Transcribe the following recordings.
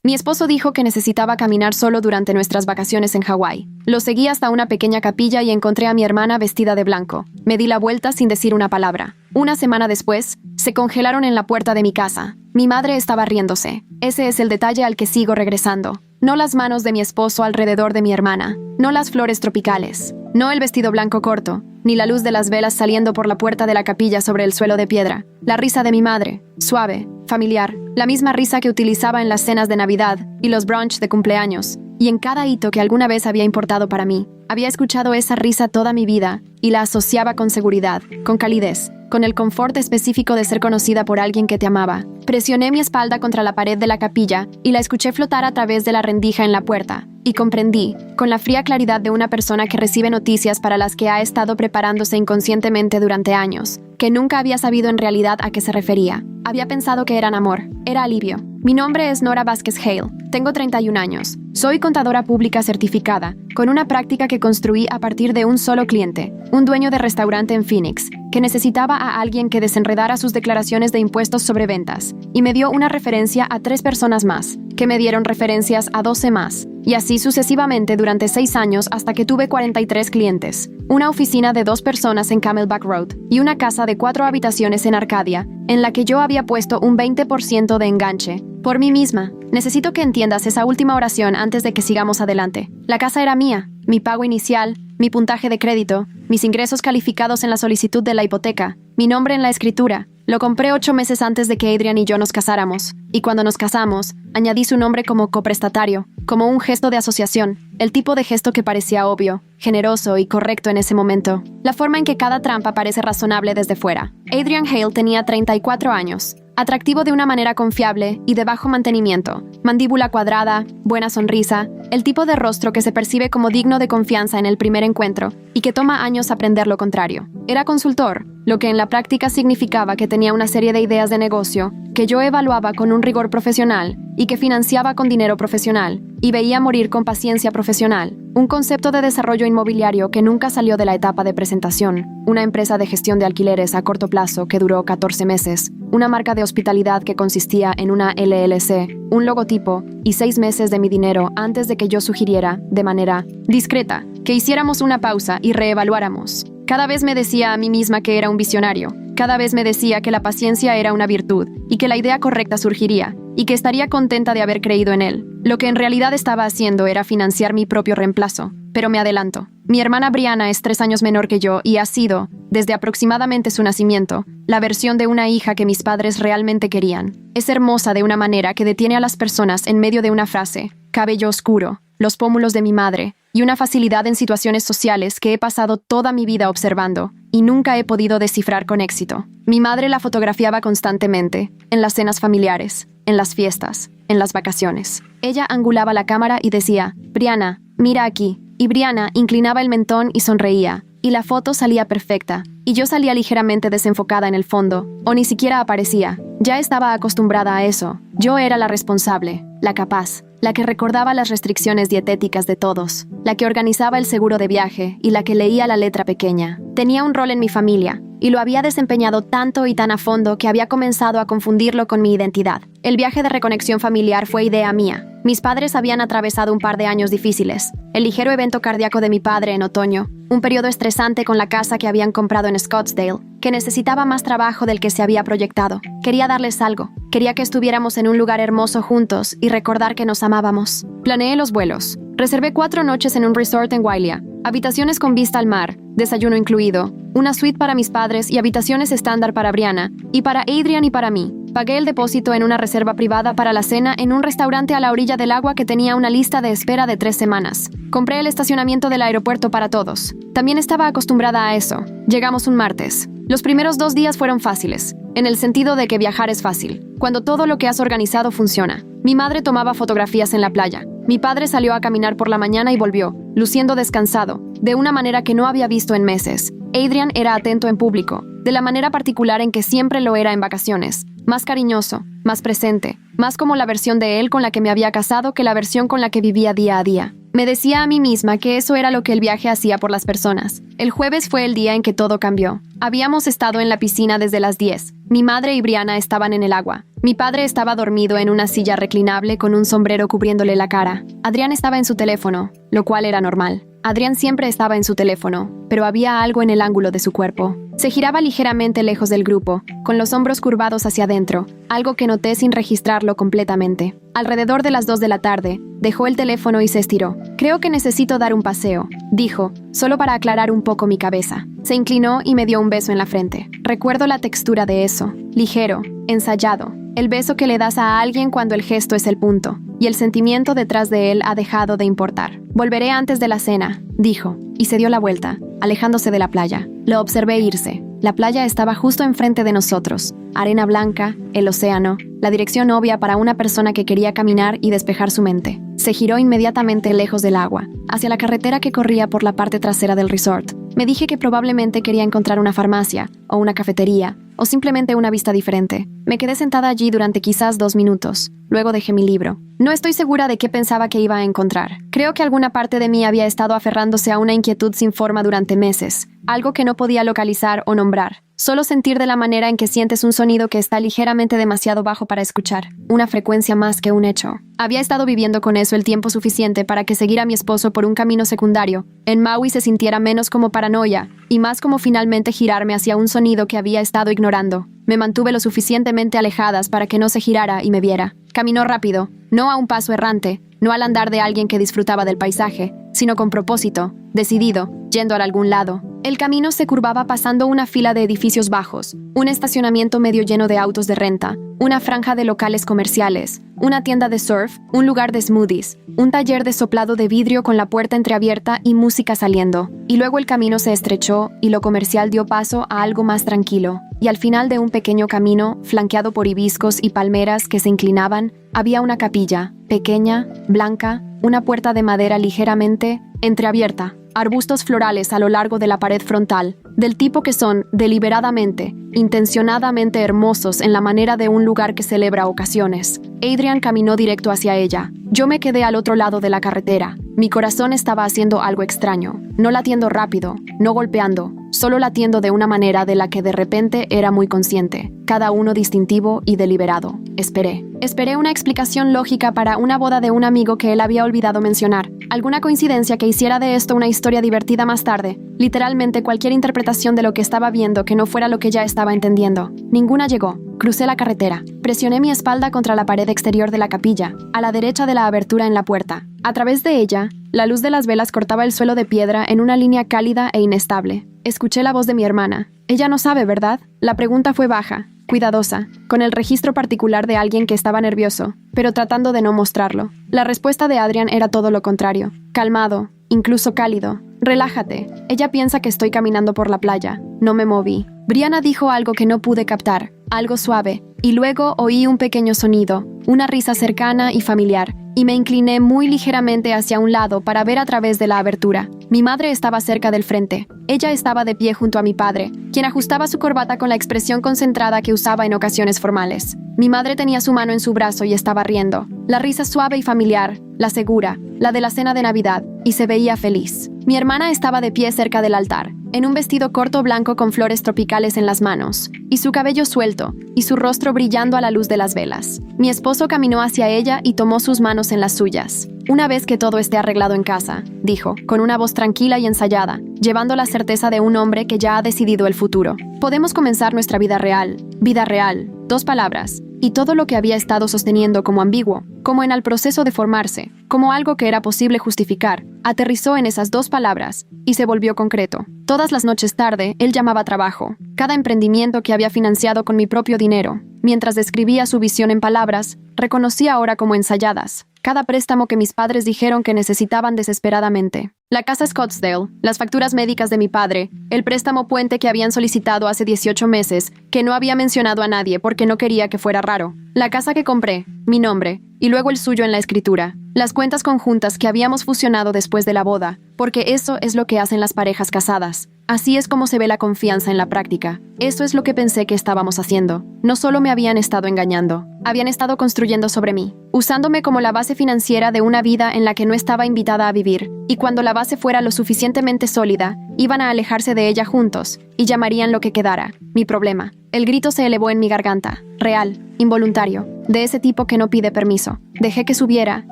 Mi esposo dijo que necesitaba caminar solo durante nuestras vacaciones en Hawái. Lo seguí hasta una pequeña capilla y encontré a mi hermana vestida de blanco. Me di la vuelta sin decir una palabra. Una semana después, se congelaron en la puerta de mi casa. Mi madre estaba riéndose. Ese es el detalle al que sigo regresando. No las manos de mi esposo alrededor de mi hermana. No las flores tropicales. No el vestido blanco corto, ni la luz de las velas saliendo por la puerta de la capilla sobre el suelo de piedra. La risa de mi madre, suave, familiar, la misma risa que utilizaba en las cenas de Navidad y los brunch de cumpleaños, y en cada hito que alguna vez había importado para mí. Había escuchado esa risa toda mi vida y la asociaba con seguridad, con calidez, con el confort específico de ser conocida por alguien que te amaba. Presioné mi espalda contra la pared de la capilla y la escuché flotar a través de la rendija en la puerta. Y comprendí, con la fría claridad de una persona que recibe noticias para las que ha estado preparándose inconscientemente durante años, que nunca había sabido en realidad a qué se refería. Había pensado que eran amor, era alivio. Mi nombre es Nora Vázquez Hale, tengo 31 años. Soy contadora pública certificada, con una práctica que construí a partir de un solo cliente, un dueño de restaurante en Phoenix, que necesitaba a alguien que desenredara sus declaraciones de impuestos sobre ventas, y me dio una referencia a 3 personas más, que me dieron referencias a 12 más, y así sucesivamente durante 6 años hasta que tuve 43 clientes, una oficina de 2 personas en Camelback Road y una casa de 4 habitaciones en Arcadia, en la que yo había puesto un 20% de enganche, por mí misma. Necesito que entiendas esa última oración antes de que sigamos adelante. La casa era mía, mi pago inicial, mi puntaje de crédito, mis ingresos calificados en la solicitud de la hipoteca, mi nombre en la escritura. Lo compré 8 meses antes de que Adrian y yo nos casáramos, y cuando nos casamos, añadí su nombre como coprestatario, como un gesto de asociación, el tipo de gesto que parecía obvio, generoso y correcto en ese momento. La forma en que cada trampa parece razonable desde fuera. Adrian Hale tenía 34 años. Atractivo de una manera confiable y de bajo mantenimiento, mandíbula cuadrada, buena sonrisa, el tipo de rostro que se percibe como digno de confianza en el primer encuentro y que toma años aprender lo contrario. Era consultor, lo que en la práctica significaba que tenía una serie de ideas de negocio que yo evaluaba con un rigor profesional y que financiaba con dinero profesional y veía morir con paciencia profesional. Un concepto de desarrollo inmobiliario que nunca salió de la etapa de presentación, una empresa de gestión de alquileres a corto plazo que duró 14 meses, una marca de hospitalidad que consistía en una LLC, un logotipo y 6 meses de mi dinero antes de que yo sugiriera, de manera discreta, que hiciéramos una pausa y reevaluáramos. Cada vez me decía a mí misma que era un visionario, cada vez me decía que la paciencia era una virtud y que la idea correcta surgiría, y que estaría contenta de haber creído en él. Lo que en realidad estaba haciendo era financiar mi propio reemplazo. Pero me adelanto. Mi hermana Brianna es 3 años menor que yo y ha sido, desde aproximadamente su nacimiento, la versión de una hija que mis padres realmente querían. Es hermosa de una manera que detiene a las personas en medio de una frase, cabello oscuro, los pómulos de mi madre, y una facilidad en situaciones sociales que he pasado toda mi vida observando y nunca he podido descifrar con éxito. Mi madre la fotografiaba constantemente, en las cenas familiares, en las fiestas, en las vacaciones. Ella angulaba la cámara y decía, Brianna, mira aquí. Y Brianna inclinaba el mentón y sonreía, y la foto salía perfecta, y yo salía ligeramente desenfocada en el fondo, o ni siquiera aparecía. Ya estaba acostumbrada a eso. Yo era la responsable, la capaz, la que recordaba las restricciones dietéticas de todos, la que organizaba el seguro de viaje y la que leía la letra pequeña. Tenía un rol en mi familia, y lo había desempeñado tanto y tan a fondo que había comenzado a confundirlo con mi identidad. El viaje de reconexión familiar fue idea mía. Mis padres habían atravesado un par de años difíciles. El ligero evento cardíaco de mi padre en otoño, un periodo estresante con la casa que habían comprado en Scottsdale, que necesitaba más trabajo del que se había proyectado. Quería darles algo. Quería que estuviéramos en un lugar hermoso juntos y recordar que nos amábamos. Planeé los vuelos. Reservé 4 noches en un resort en Wailea, habitaciones con vista al mar, desayuno incluido, una suite para mis padres y habitaciones estándar para Brianna, y para Adrian y para mí. Pagué el depósito en una reserva privada para la cena en un restaurante a la orilla del agua que tenía una lista de espera de 3 semanas. Compré el estacionamiento del aeropuerto para todos. También estaba acostumbrada a eso. Llegamos un martes. Los primeros 2 días fueron fáciles, en el sentido de que viajar es fácil, cuando todo lo que has organizado funciona. Mi madre tomaba fotografías en la playa. Mi padre salió a caminar por la mañana y volvió, luciendo descansado, de una manera que no había visto en meses. Adrian era atento en público, de la manera particular en que siempre lo era en vacaciones. Más cariñoso, más presente, más como la versión de él con la que me había casado que la versión con la que vivía día a día. Me decía a mí misma que eso era lo que el viaje hacía por las personas. El jueves fue el día en que todo cambió. Habíamos estado en la piscina desde las 10. Mi madre y Brianna estaban en el agua. Mi padre estaba dormido en una silla reclinable con un sombrero cubriéndole la cara. Adrián estaba en su teléfono, lo cual era normal. Adrián siempre estaba en su teléfono, pero había algo en el ángulo de su cuerpo. Se giraba ligeramente lejos del grupo, con los hombros curvados hacia adentro, algo que noté sin registrarlo completamente. Alrededor de las 2 de la tarde, dejó el teléfono y se estiró. «Creo que necesito dar un paseo», dijo, solo para aclarar un poco mi cabeza. Se inclinó y me dio un beso en la frente. Recuerdo la textura de eso, ligero, ensayado. El beso que le das a alguien cuando el gesto es el punto, y el sentimiento detrás de él ha dejado de importar. «Volveré antes de la cena», dijo, y se dio la vuelta, alejándose de la playa. Lo observé irse. La playa estaba justo enfrente de nosotros. Arena blanca, el océano, la dirección obvia para una persona que quería caminar y despejar su mente. Se giró inmediatamente lejos del agua, hacia la carretera que corría por la parte trasera del resort. Me dije que probablemente quería encontrar una farmacia, o una cafetería, o simplemente una vista diferente. Me quedé sentada allí durante quizás 2 minutos. Luego dejé mi libro. No estoy segura de qué pensaba que iba a encontrar. Creo que alguna parte de mí había estado aferrándose a una inquietud sin forma durante meses, algo que no podía localizar o nombrar. Solo sentir de la manera en que sientes un sonido que está ligeramente demasiado bajo para escuchar, una frecuencia más que un hecho. Había estado viviendo con eso el tiempo suficiente para que seguir a mi esposo por un camino secundario en Maui se sintiera menos como paranoia y más como finalmente girarme hacia un sonido que había estado ignorando. Me mantuve lo suficientemente alejadas para que no se girara y me viera. Caminó rápido, no a un paso errante, no al andar de alguien que disfrutaba del paisaje, sino con propósito, decidido, yendo a algún lado. El camino se curvaba pasando una fila de edificios bajos, un estacionamiento medio lleno de autos de renta, una franja de locales comerciales, una tienda de surf, un lugar de smoothies, un taller de soplado de vidrio con la puerta entreabierta y música saliendo. Y luego el camino se estrechó y lo comercial dio paso a algo más tranquilo. Y al final de un pequeño camino, flanqueado por hibiscos y palmeras que se inclinaban, había una capilla, pequeña, blanca, una puerta de madera ligeramente entreabierta, arbustos florales a lo largo de la pared frontal, del tipo que son, deliberadamente, intencionadamente hermosos en la manera de un lugar que celebra ocasiones. Adrian caminó directo hacia ella. Yo me quedé al otro lado de la carretera. Mi corazón estaba haciendo algo extraño, no latiendo rápido, no golpeando, solo latiendo de una manera de la que de repente era muy consciente, cada uno distintivo y deliberado. Esperé una explicación lógica para una boda de un amigo que él había olvidado mencionar, alguna coincidencia que hiciera de esto una historia divertida más tarde, literalmente cualquier interpretación de lo que estaba viendo que no fuera lo que ya estaba entendiendo. Ninguna llegó. Crucé la carretera. Presioné mi espalda contra la pared exterior de la capilla, a la derecha de la abertura en la puerta. A través de ella, la luz de las velas cortaba el suelo de piedra en una línea cálida e inestable. Escuché la voz de mi hermana. Ella no sabe, ¿verdad? La pregunta fue baja, cuidadosa, con el registro particular de alguien que estaba nervioso, pero tratando de no mostrarlo. La respuesta de Adrian era todo lo contrario. Calmado, incluso cálido. «Relájate. Ella piensa que estoy caminando por la playa». No me moví. Brianna dijo algo que no pude captar, algo suave, y luego oí un pequeño sonido, una risa cercana y familiar, y me incliné muy ligeramente hacia un lado para ver a través de la abertura. Mi madre estaba cerca del frente. Ella estaba de pie junto a mi padre, quien ajustaba su corbata con la expresión concentrada que usaba en ocasiones formales. Mi madre tenía su mano en su brazo y estaba riendo. La risa suave y familiar, la segura, la de la cena de Navidad, y se veía feliz. Mi hermana estaba de pie cerca del altar, en un vestido corto blanco con flores tropicales en las manos, y su cabello suelto, y su rostro brillando a la luz de las velas. Mi esposo caminó hacia ella y tomó sus manos en las suyas. «Una vez que todo esté arreglado en casa», dijo, con una voz tranquila y ensayada, llevando la certeza de un hombre que ya ha decidido el futuro. «Podemos comenzar nuestra vida real». Vida real. 2 palabras. Y todo lo que había estado sosteniendo como ambiguo, como en el proceso de formarse, como algo que era posible justificar, aterrizó en esas 2 palabras y se volvió concreto. Todas las noches tarde, él llamaba trabajo, cada emprendimiento que había financiado con mi propio dinero. Mientras describía su visión en palabras, reconocía ahora como ensayadas, cada préstamo que mis padres dijeron que necesitaban desesperadamente. La casa Scottsdale, las facturas médicas de mi padre, el préstamo puente que habían solicitado hace 18 meses, que no había mencionado a nadie porque no quería que fuera raro. La casa que compré, mi nombre, y luego el suyo en la escritura. las cuentas conjuntas que habíamos fusionado después de la boda, porque eso es lo que hacen las parejas casadas. Así es como se ve la confianza en la práctica. Eso es lo que pensé que estábamos haciendo. No solo me habían estado engañando, habían estado construyendo sobre mí, usándome como la base financiera de una vida en la que no estaba invitada a vivir, y cuando la base fuera lo suficientemente sólida, iban a alejarse de ella juntos, y llamarían lo que quedara mi problema. El grito se elevó en mi garganta, real, involuntario, de ese tipo que no pide permiso. Dejé que subiera,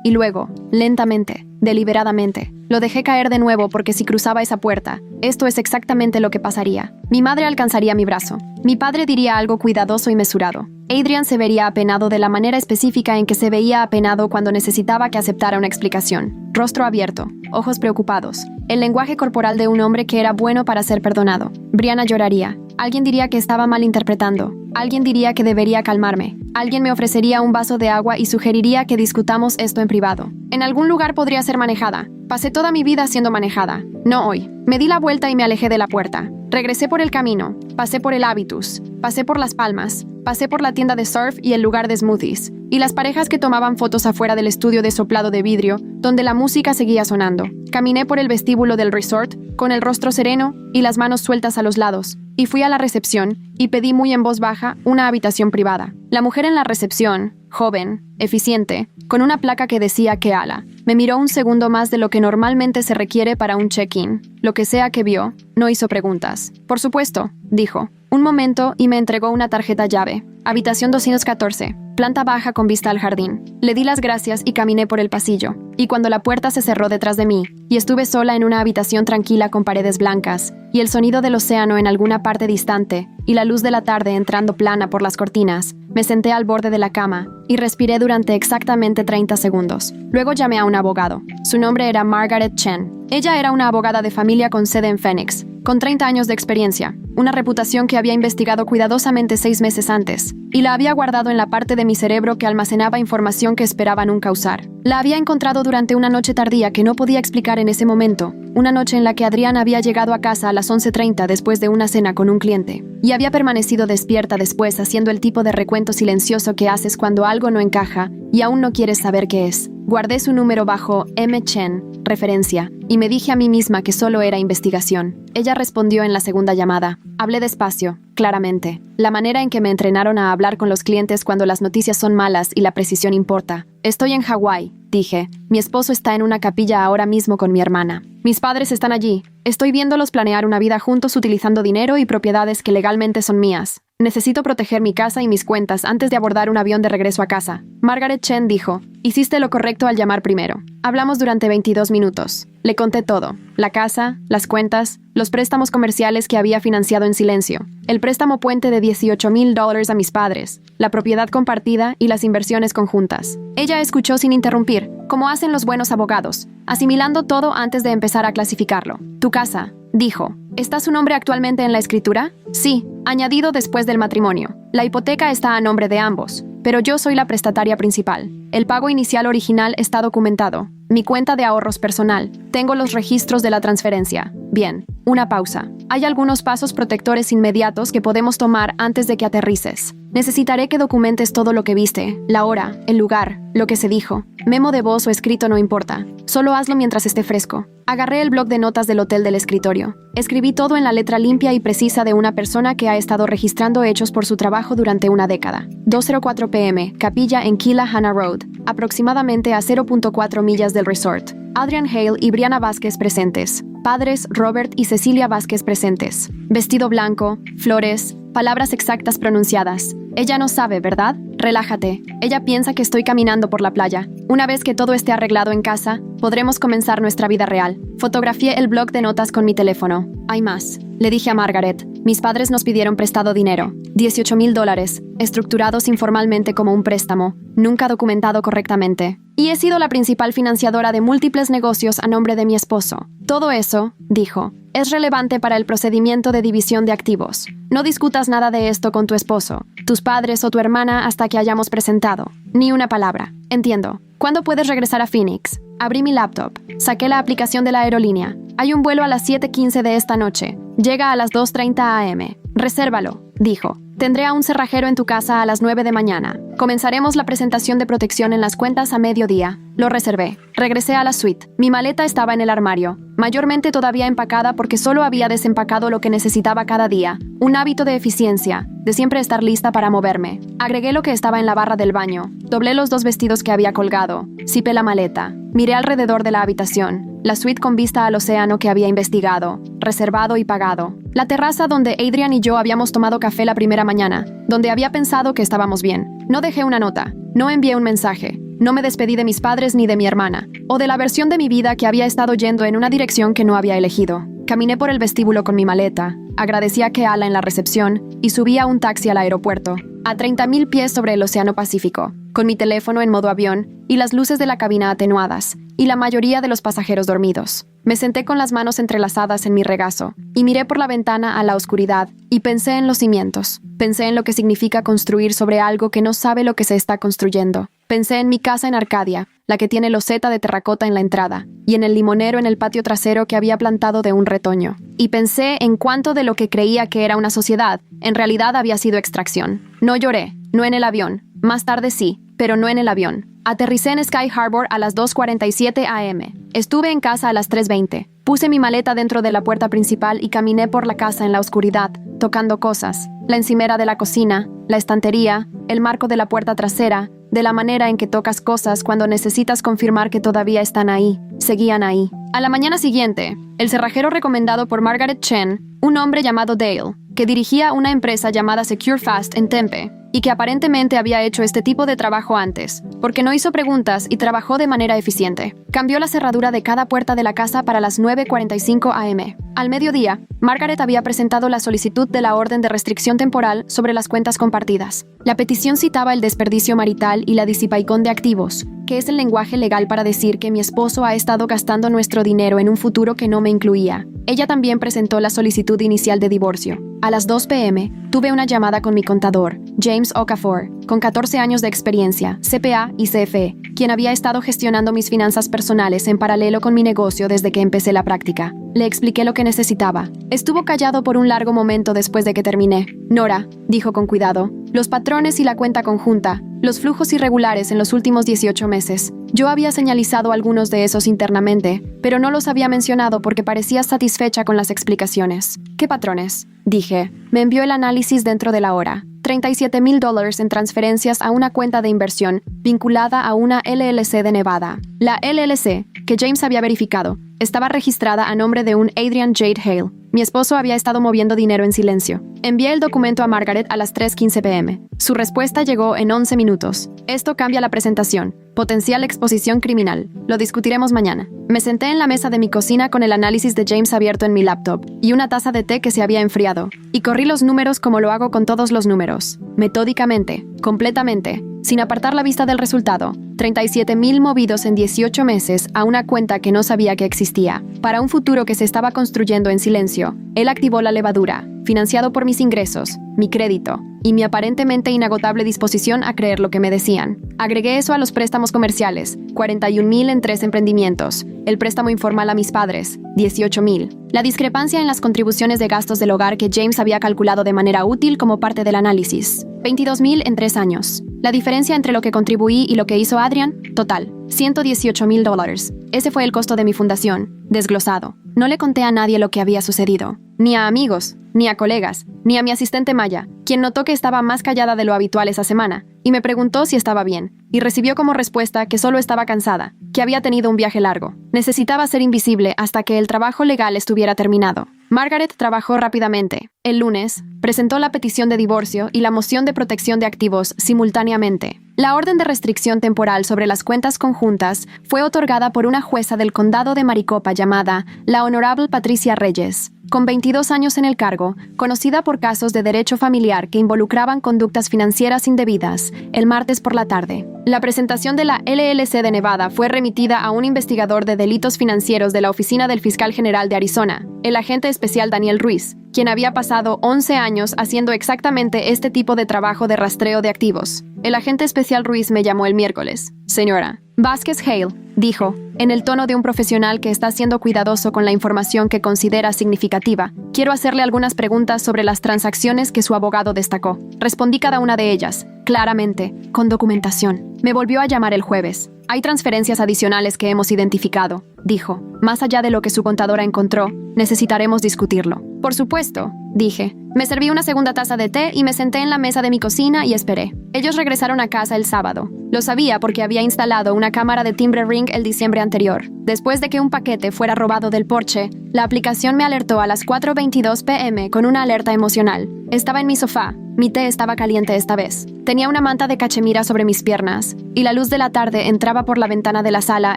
y luego, lentamente, deliberadamente, lo dejé caer de nuevo porque si cruzaba esa puerta, esto es exactamente lo que pasaría. Mi madre alcanzaría mi brazo. Mi padre diría algo cuidadoso y mesurado. Adrian se vería apenado de la manera específica en que se veía apenado cuando necesitaba que aceptara una explicación. Rostro abierto, ojos preocupados. El lenguaje corporal de un hombre que era bueno para ser perdonado. Brianna lloraría. Alguien diría que estaba malinterpretando. Alguien diría que debería calmarme. Alguien me ofrecería un vaso de agua y sugeriría que discutamos esto en privado. En algún lugar podría ser manejada. Pasé toda mi vida siendo manejada. No hoy. Me di la vuelta y me alejé de la puerta. Regresé por el camino. Pasé por el Habitus. Pasé por Las Palmas. Pasé por la tienda de surf y el lugar de smoothies. Y las parejas que tomaban fotos afuera del estudio de soplado de vidrio, donde la música seguía sonando. Caminé por el vestíbulo del resort, con el rostro sereno y las manos sueltas a los lados. Y fui a la recepción y pedí muy en voz baja una habitación privada. La mujer en la recepción, joven, eficiente, con una placa que decía Keala, me miró un segundo más de lo que normalmente se requiere para un check-in. Lo que sea que vio, no hizo preguntas. Por supuesto, dijo. Un momento y me entregó una tarjeta llave. Habitación 214, planta baja con vista al jardín. Le di las gracias y caminé por el pasillo. Y cuando la puerta se cerró detrás de mí, y estuve sola en una habitación tranquila con paredes blancas, y el sonido del océano en alguna parte distante, y la luz de la tarde entrando plana por las cortinas, me senté al borde de la cama y respiré durante exactamente 30 segundos. Luego llamé a un abogado. Su nombre era Margaret Chen. Ella era una abogada de familia con sede en Phoenix, con 30 años de experiencia, una reputación que había investigado cuidadosamente 6 meses antes, y la había guardado en la parte de mi cerebro que almacenaba información que esperaba nunca usar. La había encontrado durante una noche tardía que no podía explicar en ese momento, una noche en la que Adrián había llegado a casa a las 11:30 después de una cena con un cliente, y había permanecido despierta después haciendo el tipo de recuento silencioso que haces cuando algo no encaja y aún no quieres saber qué es. Guardé su número bajo M. Chen, referencia, y me dije a mí misma que solo era investigación. Ella respondió en la segunda llamada. Hablé despacio, claramente. La manera en que me entrenaron a hablar con los clientes cuando las noticias son malas y la precisión importa. Estoy en Hawái, dije. Mi esposo está en una capilla ahora mismo con mi hermana. Mis padres están allí. Estoy viéndolos planear una vida juntos utilizando dinero y propiedades que legalmente son mías. Necesito proteger mi casa y mis cuentas antes de abordar un avión de regreso a casa. Margaret Chen dijo, hiciste lo correcto al llamar primero. Hablamos durante 22 minutos. Le conté todo. La casa, las cuentas, los préstamos comerciales que había financiado en silencio, el préstamo puente de $18,000 a mis padres, la propiedad compartida y las inversiones conjuntas. Ella escuchó sin interrumpir, como hacen los buenos abogados, asimilando todo antes de empezar a clasificarlo. Tu casa, dijo. ¿Está su nombre actualmente en la escritura? Sí, añadido después del matrimonio. La hipoteca está a nombre de ambos, pero yo soy la prestataria principal. El pago inicial original está documentado. Mi cuenta de ahorros personal. Tengo los registros de la transferencia. Bien, una pausa. Hay algunos pasos protectores inmediatos que podemos tomar antes de que aterrices. Necesitaré que documentes todo lo que viste, la hora, el lugar, lo que se dijo. Memo de voz o escrito no importa. Solo hazlo mientras esté fresco. Agarré el bloc de notas del hotel del escritorio. Escribí todo en la letra limpia y precisa de una persona que ha estado registrando hechos por su trabajo durante una década. 2:04 p.m., capilla en Kila Hana Road, aproximadamente a 0.4 millas del resort. Adrian Hale y Brianna Vázquez presentes. Padres Robert y Cecilia Vázquez presentes. Vestido blanco, flores, palabras exactas pronunciadas. Ella no sabe, ¿verdad? Relájate. Ella piensa que estoy caminando por la playa. Una vez que todo esté arreglado en casa, podremos comenzar nuestra vida real. Fotografié el bloc de notas con mi teléfono. Hay más. Le dije a Margaret. Mis padres nos pidieron prestado dinero. $18,000, estructurados informalmente como un préstamo, nunca documentado correctamente. Y he sido la principal financiadora de múltiples negocios a nombre de mi esposo. Todo eso, dijo, es relevante para el procedimiento de división de activos. No discutas nada de esto con tu esposo, tus padres o tu hermana hasta que hayamos presentado. Ni una palabra. Entiendo. ¿Cuándo puedes regresar a Phoenix? Abrí mi laptop. Saqué la aplicación de la aerolínea. Hay un vuelo a las 7:15 de esta noche. Llega a las 2:30 a.m. Resérvalo. dijo. Tendré a un cerrajero en tu casa a las 9 de mañana. Comenzaremos la presentación de protección en las cuentas a mediodía. Lo reservé. Regresé a la suite. Mi maleta estaba en el armario, mayormente todavía empacada porque solo había desempacado lo que necesitaba cada día. Un hábito de eficiencia, de siempre estar lista para moverme. Agregué lo que estaba en la barra del baño. Doblé los 2 vestidos que había colgado. Zipé la maleta. Miré alrededor de la habitación. La suite con vista al océano que había investigado, reservado y pagado. La terraza donde Adrian y yo habíamos tomado café la primera mañana, donde había pensado que estábamos bien. No dejé una nota, no envié un mensaje, no me despedí de mis padres ni de mi hermana, o de la versión de mi vida que había estado yendo en una dirección que no había elegido. Caminé por el vestíbulo con mi maleta, agradecí a Keala en la recepción y subí a un taxi al aeropuerto, a 30,000 pies sobre el Océano Pacífico, con mi teléfono en modo avión y las luces de la cabina atenuadas, y la mayoría de los pasajeros dormidos. Me senté con las manos entrelazadas en mi regazo y miré por la ventana a la oscuridad y pensé en los cimientos. Pensé en lo que significa construir sobre algo que no sabe lo que se está construyendo. Pensé en mi casa en Arcadia, la que tiene loseta de terracota en la entrada, y en el limonero en el patio trasero que había plantado de un retoño. Y pensé en cuánto de lo que creía que era una sociedad, en realidad había sido extracción. No lloré, no en el avión. Más tarde sí, pero no en el avión. Aterricé en Sky Harbor a las 2:47 a.m. Estuve en casa a las 3:20. Puse mi maleta dentro de la puerta principal y caminé por la casa en la oscuridad, tocando cosas. La encimera de la cocina, la estantería, el marco de la puerta trasera, de la manera en que tocas cosas cuando necesitas confirmar que todavía están ahí. Seguían ahí. A la mañana siguiente, el cerrajero recomendado por Margaret Chen, un hombre llamado Dale, que dirigía una empresa llamada Secure Fast en Tempe, y que aparentemente había hecho este tipo de trabajo antes, porque no hizo preguntas y trabajó de manera eficiente. Cambió la cerradura de cada puerta de la casa para las 9:45 a.m. Al mediodía, Margaret había presentado la solicitud de la orden de restricción temporal sobre las cuentas compartidas. La petición citaba el desperdicio marital y la disipaicón de activos, que es el lenguaje legal para decir que mi esposo ha estado gastando nuestro dinero en un futuro que no me incluía. Ella también presentó la solicitud inicial de divorcio. A las 2 p.m., tuve una llamada con mi contador, James Okafor, con 14 años de experiencia, CPA y CFE, quien había estado gestionando mis finanzas personales en paralelo con mi negocio desde que empecé la práctica. Le expliqué lo que necesitaba. Estuvo callado por un largo momento después de que terminé. Nora, dijo con cuidado, los patrones y la cuenta conjunta, los flujos irregulares en los últimos 18 meses. Yo había señalizado algunos de esos internamente, pero no los había mencionado porque parecía satisfecha con las explicaciones. ¿Qué patrones?, dije. Me envió el análisis dentro de la hora. $37,000 en transferencias a una cuenta de inversión vinculada a una LLC de Nevada. La LLC, que James había verificado, estaba registrada a nombre de un Adrian Jade Hale. Mi esposo había estado moviendo dinero en silencio. Envié el documento a Margaret a las 3:15 p.m. Su respuesta llegó en 11 minutos. Esto cambia la presentación. Potencial exposición criminal. Lo discutiremos mañana. Me senté en la mesa de mi cocina con el análisis de James abierto en mi laptop y una taza de té que se había enfriado. Y corrí los números como lo hago con todos los números. Metódicamente, completamente, sin apartar la vista del resultado. 37,000 movidos en 18 meses a una cuenta que no sabía que existía. Para un futuro que se estaba construyendo en silencio, él activó la levadura, financiado por mis ingresos, mi crédito y mi aparentemente inagotable disposición a creer lo que me decían. Agregué eso a los préstamos comerciales, 41,000 en 3 emprendimientos, el préstamo informal a mis padres, 18,000. La discrepancia en las contribuciones de gastos del hogar que James había calculado de manera útil como parte del análisis, 22,000 en 3 años. La diferencia entre lo que contribuí y lo que hizo Adrian, total, $118,000. Ese fue el costo de mi fundación, desglosado. No le conté a nadie lo que había sucedido, ni a amigos, ni a colegas, ni a mi asistente Maya, quien notó que estaba más callada de lo habitual esa semana, y me preguntó si estaba bien, y recibió como respuesta que solo estaba cansada, que había tenido un viaje largo. Necesitaba ser invisible hasta que el trabajo legal estuviera terminado. Margaret trabajó rápidamente. El lunes, presentó la petición de divorcio y la moción de protección de activos simultáneamente. La orden de restricción temporal sobre las cuentas conjuntas fue otorgada por una jueza del condado de Maricopa llamada la Honorable Patricia Reyes, con 22 años en el cargo, conocida por casos de derecho familiar que involucraban conductas financieras indebidas, el martes por la tarde. La presentación de la LLC de Nevada fue remitida a un investigador de delitos financieros de la Oficina del Fiscal General de Arizona, el agente especial Daniel Ruiz, quien había pasado 11 años haciendo exactamente este tipo de trabajo de rastreo de activos. El agente especial Ruiz me llamó el miércoles. Señora Vázquez Hale, dijo, en el tono de un profesional que está siendo cuidadoso con la información que considera significativa, Quiero hacerle algunas preguntas sobre las transacciones que su abogado destacó. Respondí cada una de ellas, claramente, con documentación. Me volvió a llamar el jueves. Hay transferencias adicionales que hemos identificado, dijo. Más allá de lo que su contadora encontró, necesitaremos discutirlo. Por supuesto, dije. Me serví una segunda taza de té y me senté en la mesa de mi cocina y esperé. Ellos regresaron a casa el sábado. Lo sabía porque había instalado una cámara de timbre Ring el diciembre anterior. Después de que un paquete fuera robado del porche, la aplicación me alertó a las 4:22 p.m. con una alerta emocional. Estaba en mi sofá. Mi té estaba caliente esta vez. Tenía una manta de cachemira sobre mis piernas, y la luz de la tarde entraba por la ventana de la sala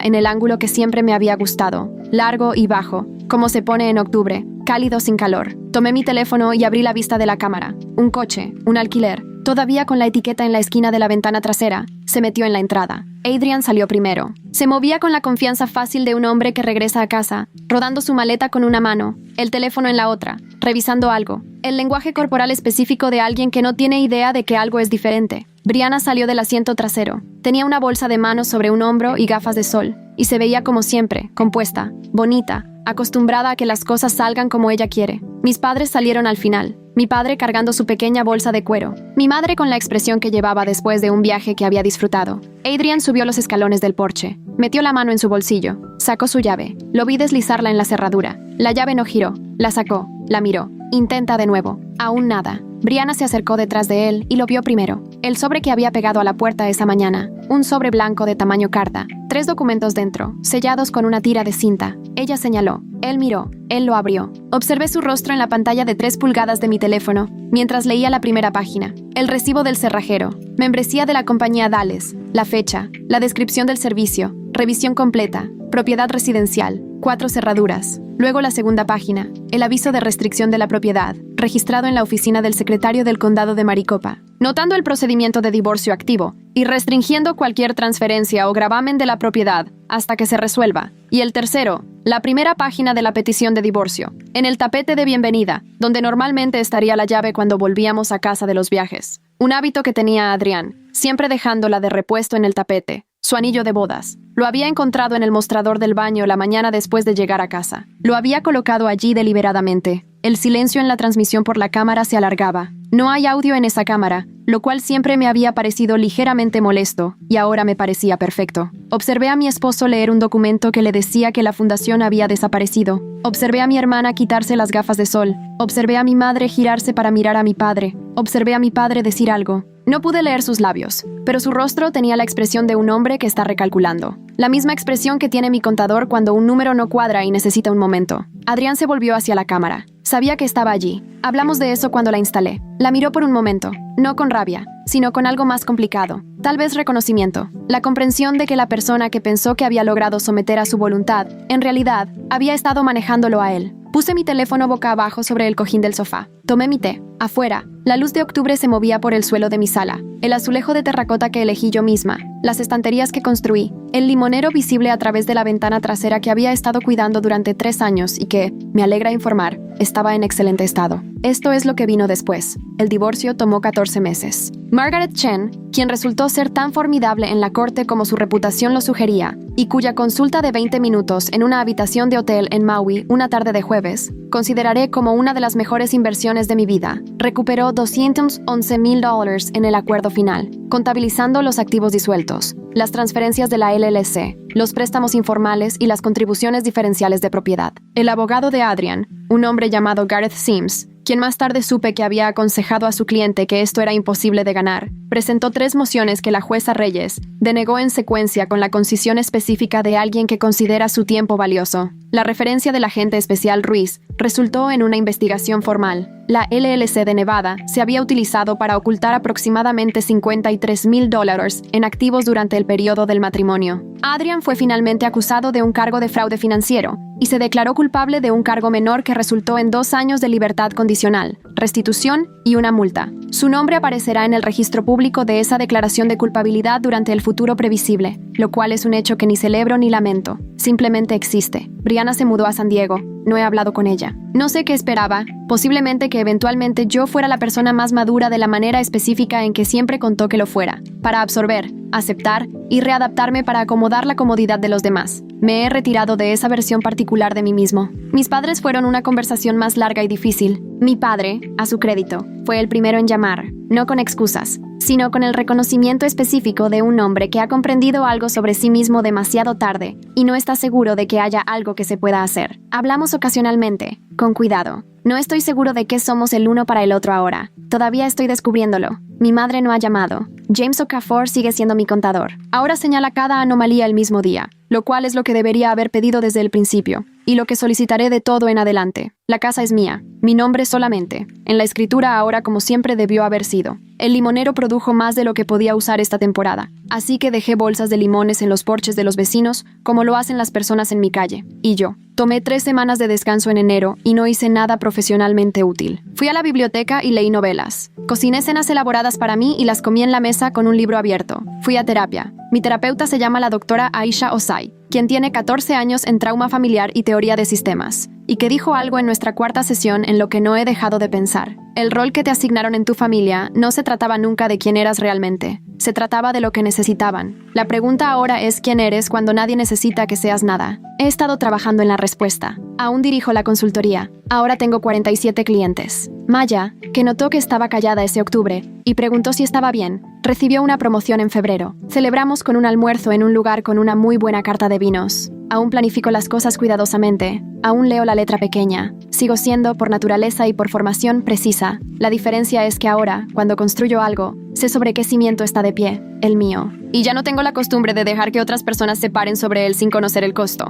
en el ángulo que siempre me había gustado, largo y bajo, como se pone en octubre, cálido sin calor. Tomé mi teléfono y abrí la vista de la cámara. Un coche, un alquiler, todavía con la etiqueta en la esquina de la ventana trasera, se metió en la entrada. Adrian salió primero. Se movía con la confianza fácil de un hombre que regresa a casa, rodando su maleta con una mano, el teléfono en la otra, revisando algo. El lenguaje corporal específico de alguien que no tiene idea de que algo es diferente. Brianna salió del asiento trasero. Tenía una bolsa de manos sobre un hombro y gafas de sol, y se veía como siempre, compuesta, bonita, acostumbrada a que las cosas salgan como ella quiere. Mis padres salieron al final. Mi padre cargando su pequeña bolsa de cuero. Mi madre con la expresión que llevaba después de un viaje que había disfrutado. Adrian subió los escalones del porche. Metió la mano en su bolsillo. Sacó su llave. Lo vi deslizarla en la cerradura. La llave no giró. La sacó. La miró. Intenta de nuevo. Aún nada. Brianna se acercó detrás de él y lo vio primero. El sobre que había pegado a la puerta esa mañana. Un sobre blanco de tamaño carta. 3 documentos dentro, sellados con una tira de cinta. Ella señaló. Él miró. Él lo abrió. Observé su rostro en la pantalla de 3 pulgadas de mi teléfono, mientras leía la primera página. El recibo del cerrajero. Membresía de la compañía Dales. La fecha. La descripción del servicio. Revisión completa. Propiedad residencial. 4 cerraduras. Luego la segunda página. El aviso de restricción de la propiedad, registrado en la oficina del secretario del condado de Maricopa, notando el procedimiento de divorcio activo y restringiendo cualquier transferencia o gravamen de la propiedad hasta que se resuelva. Y el tercero, la primera página de la petición de divorcio, en el tapete de bienvenida, donde normalmente estaría la llave cuando volvíamos a casa de los viajes. Un hábito que tenía Adrián, siempre dejándola de repuesto en el tapete. Su anillo de bodas. Lo había encontrado en el mostrador del baño la mañana después de llegar a casa. Lo había colocado allí deliberadamente. El silencio en la transmisión por la cámara se alargaba. No hay audio en esa cámara, lo cual siempre me había parecido ligeramente molesto, y ahora me parecía perfecto. Observé a mi esposo leer un documento que le decía que la fundación había desaparecido. Observé a mi hermana quitarse las gafas de sol. Observé a mi madre girarse para mirar a mi padre. Observé a mi padre decir algo. No pude leer sus labios, pero su rostro tenía la expresión de un hombre que está recalculando. La misma expresión que tiene mi contador cuando un número no cuadra y necesita un momento. Adrián se volvió hacia la cámara. Sabía que estaba allí. Hablamos de eso cuando la instalé. La miró por un momento, no con rabia, sino con algo más complicado. Tal vez reconocimiento. La comprensión de que la persona que pensó que había logrado someter a su voluntad, en realidad, había estado manejándolo a él. Puse mi teléfono boca abajo sobre el cojín del sofá. Tomé mi té. Afuera, la luz de octubre se movía por el suelo de mi sala. El azulejo de terracota que elegí yo misma. Las estanterías que construí. El limonero visible a través de la ventana trasera que había estado cuidando durante 3 años y que, me alegra informar, estaba en excelente estado. Esto es lo que vino después. El divorcio tomó 14 meses. Margaret Chen, quien resultó ser tan formidable en la corte como su reputación lo sugería, y cuya consulta de 20 minutos en una habitación de hotel en Maui una tarde de jueves, consideraré como una de las mejores inversiones de mi vida, recuperó $211,000 en el acuerdo final, contabilizando los activos disueltos, las transferencias de la LLC, los préstamos informales y las contribuciones diferenciales de propiedad. El abogado de Adrian, un hombre llamado Gareth Sims, quien más tarde supe que había aconsejado a su cliente que esto era imposible de ganar, presentó 3 mociones que la jueza Reyes denegó en secuencia con la concisión específica de alguien que considera su tiempo valioso. La referencia del agente especial Ruiz resultó en una investigación formal. La LLC de Nevada se había utilizado para ocultar aproximadamente $53,000 en activos durante el periodo del matrimonio. Adrian fue finalmente acusado de un cargo de fraude financiero y se declaró culpable de un cargo menor que resultó en 2 años de libertad condicional, restitución y una multa. Su nombre aparecerá en el registro público de esa declaración de culpabilidad durante el futuro previsible, lo cual es un hecho que ni celebro ni lamento. simplemente existe. Brianna se mudó a San Diego. No he hablado con ella. No sé qué esperaba. Posiblemente que eventualmente yo fuera la persona más madura de la manera específica en que siempre contó que lo fuera, para absorber, aceptar y readaptarme para acomodar la comodidad de los demás. Me he retirado de esa versión particular de mí mismo. Mis padres fueron una conversación más larga y difícil. Mi padre, a su crédito, fue el primero en llamar, no con excusas, sino con el reconocimiento específico de un hombre que ha comprendido algo sobre sí mismo demasiado tarde y no está seguro de que haya algo que se pueda hacer. Hablamos ocasionalmente, con cuidado. No estoy seguro de qué somos el uno para el otro ahora. Todavía estoy descubriéndolo. Mi madre no ha llamado. James Okafor sigue siendo mi contador. Ahora señala cada anomalía el mismo día, lo cual es lo que debería haber pedido desde el principio, y lo que solicitaré de todo en adelante. La casa es mía, mi nombre solamente. En la escritura ahora como siempre debió haber sido. El limonero produjo más de lo que podía usar esta temporada, así que dejé bolsas de limones en los porches de los vecinos, como lo hacen las personas en mi calle. Y yo. Tomé 3 semanas de descanso en enero y no hice nada profesionalmente útil. Fui a la biblioteca y leí novelas. Cociné cenas elaboradas para mí y las comí en la mesa con un libro abierto. Fui a terapia. Mi terapeuta se llama la doctora Aisha Osai, quien tiene 14 años en trauma familiar y teoría de sistemas, y que dijo algo en nuestra 4ª sesión en lo que no he dejado de pensar. El rol que te asignaron en tu familia no se trataba nunca de quién eras realmente. Se trataba de lo que necesitaban. La pregunta ahora es quién eres cuando nadie necesita que seas nada. He estado trabajando en la respuesta. Aún dirijo la consultoría. Ahora tengo 47 clientes. Maya, que notó que estaba callada ese octubre y preguntó si estaba bien, recibió una promoción en febrero. Celebramos con un almuerzo en un lugar con una muy buena carta de vinos. Aún planifico las cosas cuidadosamente. Aún leo la letra pequeña. Sigo siendo, por naturaleza y por formación, precisa. La diferencia es que ahora, cuando construyo algo, sé sobre qué cimiento está de pie, el mío. Y ya no tengo la costumbre de dejar que otras personas se paren sobre él sin conocer el costo.